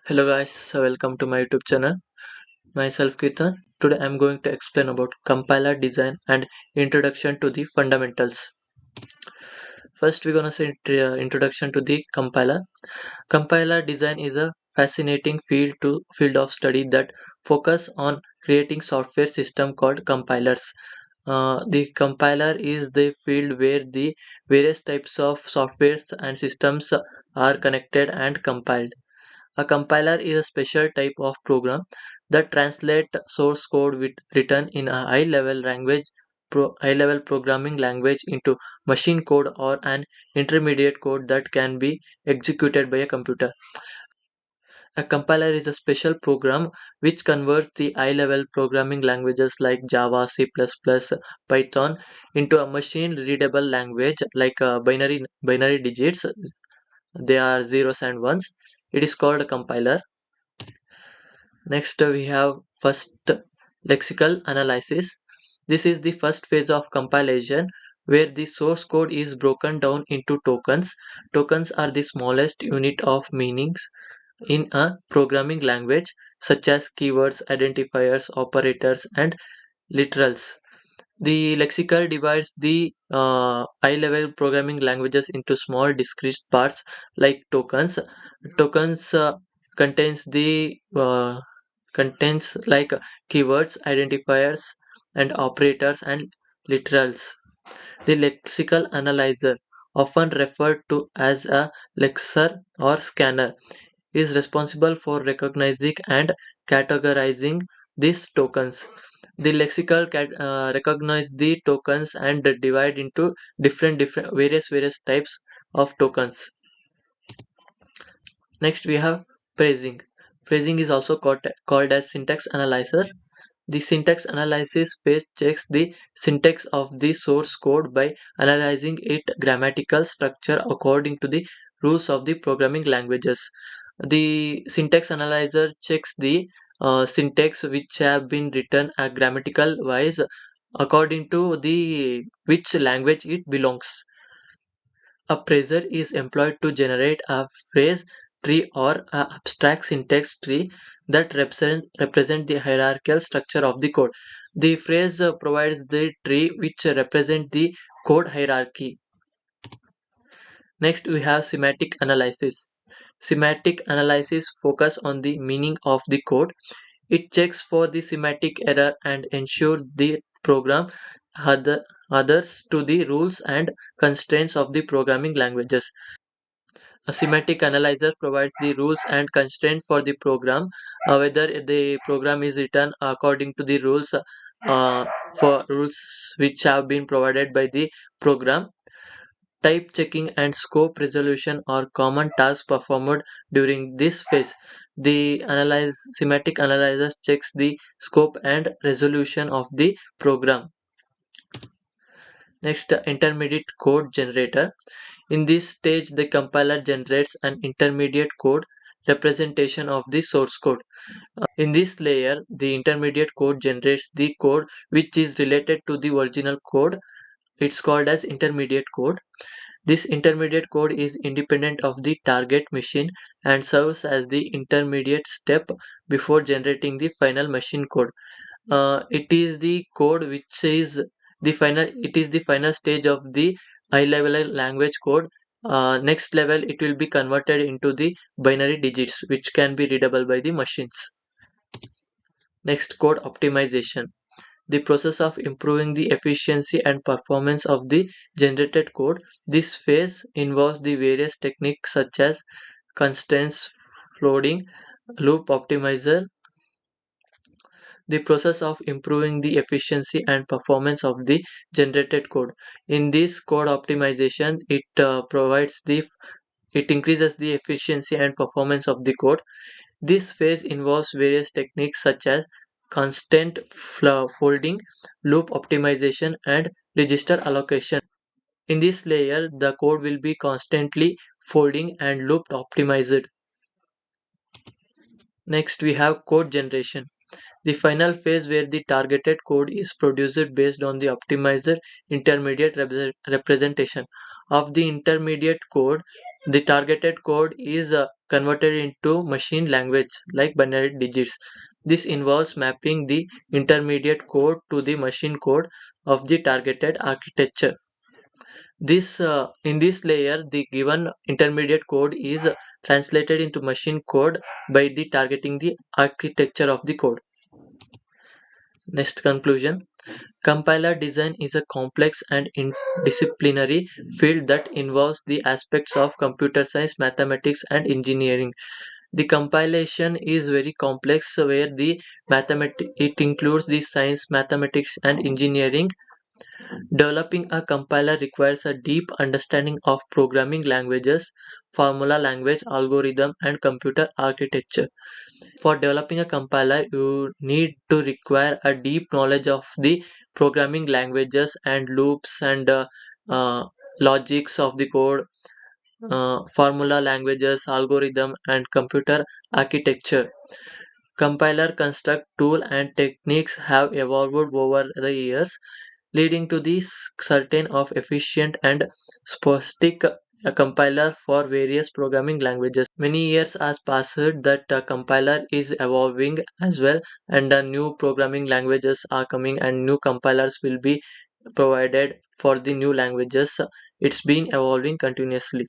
Hello guys, welcome to my YouTube channel. Myself Kirtan. Today I'm going to explain about compiler design and introduction to the fundamentals. First we're gonna say introduction to the compiler. Compiler design is a fascinating field of study that focus on creating software system called compilers. The compiler is the field where the various types of softwares and systems are connected and compiled. A compiler is a special type of program that translates source code written in a high-level programming language into machine code or an intermediate code that can be executed by a computer. A compiler is a special program which converts the high-level programming languages like Java, C++, Python into a machine-readable language like binary digits. They are zeros and ones. It is called a compiler. Next, we have first lexical analysis. This is the first phase of compilation where the source code is broken down into tokens. Tokens are the smallest unit of meanings in a programming language, such as keywords, identifiers, operators, and literals. The lexical divides the high-level programming languages into small discrete parts like tokens. Tokens contains the contains like keywords, identifiers, and operators and literals. The lexical analyzer, often referred to as a lexer or scanner, is responsible for recognizing and categorizing these tokens. The lexical recognize the tokens and divide into different various types of tokens. Next we have phrasing. Phrasing is also called as syntax analyzer. The syntax analysis phase checks the syntax of the source code by analyzing its grammatical structure according to the rules of the programming languages. The syntax analyzer checks the syntax which have been written grammatical wise according to the which language it belongs. A phraser is employed to generate a phrase tree or a abstract syntax tree that represent the hierarchical structure of the code. The phrase provides the tree which represent the code hierarchy. Next we have semantic analysis. Semantic analysis focus on the meaning of the code. It checks for the semantic error and ensure the program other, adheres to the rules and constraints of the programming languages. A semantic analyzer provides the rules and constraints for the program, whether the program is written according to the rules for rules which have been provided by the program. Type checking and scope resolution are common tasks performed during this phase. The semantic analyzer checks the scope and resolution of the program. Next, intermediate code generator. In this stage, the compiler generates an intermediate code representation of the source code. In this layer, the intermediate code generates the code which is related to the original code. It's called as intermediate code. This intermediate code is independent of the target machine and serves as the intermediate step before generating the final machine code. It is the code which is the final stage of the high level language code. Next level it will be converted into the binary digits which can be readable by the machines. Next, code optimization, the process of improving the efficiency and performance of the generated code. This phase involves the various techniques such as constraints flooding, loop optimizer, the process of improving the efficiency and performance of the generated code. In this code optimization, it increases the efficiency and performance of the code. This phase involves various techniques such as constant folding, loop optimization, and register allocation. In this layer, the code will be constantly folding and loop optimized. Next, we have code generation, the final phase where the targeted code is produced based on the optimizer intermediate representation of the intermediate code. The targeted code is converted into machine language like binary digits. This involves mapping the intermediate code to the machine code of the targeted architecture. This in this layer, the given intermediate code is translated into machine code by the targeting the architecture of the code. Next conclusion. Compiler design is a complex and interdisciplinary field that involves the aspects of computer science, mathematics, and engineering. The compilation is very complex, where the it includes the science, mathematics, and engineering. Developing a compiler requires a deep understanding of programming languages, formula language, algorithm, and computer architecture. For developing a compiler, you need to require a deep knowledge of the programming languages and loops and uh, logics of the code, formula languages, algorithm, and computer architecture. Compiler construct tool and techniques have evolved over the years, leading to the certain of efficient and specific compiler for various programming languages. Many years has passed that compiler is evolving as well, and new programming languages are coming, and new compilers will be provided for the new languages. It's been evolving continuously.